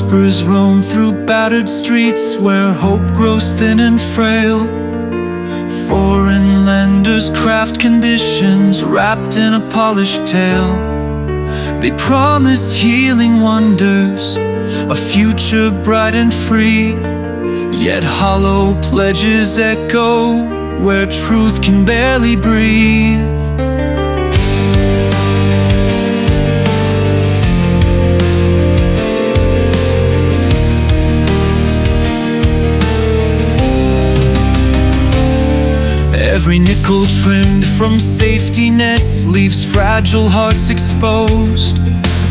whispers roam through battered streets where hope grows thin and frail. Foreign lenders craft conditions wrapped in a polished tale. They promise healing wonders, a future bright and free, yet hollow pledges echo where truth can barely breathe. Every nickel trimmed from safety nets leaves fragile hearts exposed.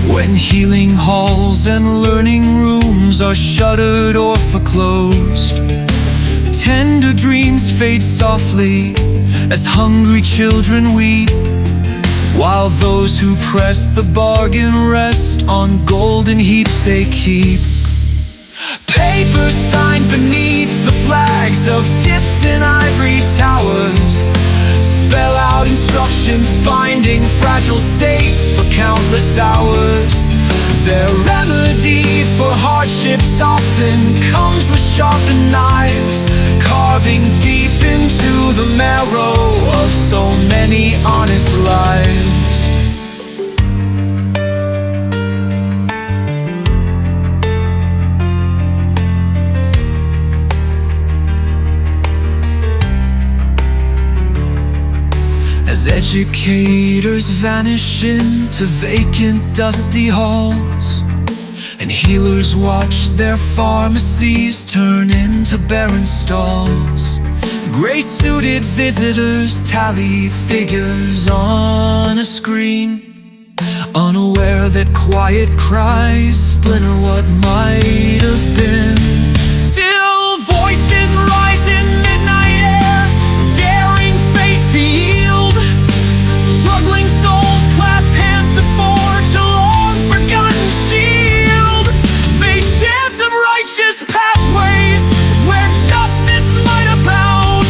When healing halls and learning rooms are shuttered or foreclosed, tender dreams fade softly as hungry children weep, while those who press the bargain rest on golden heaps they keep. Papers signed beneath the flags of distant ivory towers spell out instructions binding fragile states for countless hours. Their remedy for hardships often comes with sharpened knives, carving deep into the marrow of so many honest lives. As educators vanish into vacant, dusty halls, and healers watch their pharmacies turn into barren stalls, gray-suited visitors tally figures on a screen, unaware that quiet cries splinter what might have been. Still voices rise in midnight air, daring fate to yield. Struggling souls clasp hands to forge a long-forgotten shield. They chant of righteous pathways where justice might abound,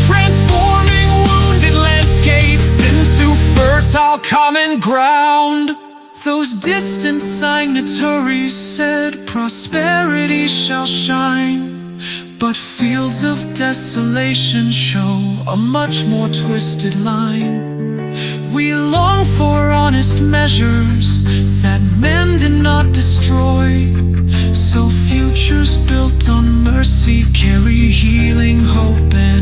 transforming wounded landscapes into fertile common ground. Those distant signatories said prosperity shall shine, but fields of desolation show a much more twisted line. We long for honest measures that men did not destroy, so futures built on mercy carry healing, hope, and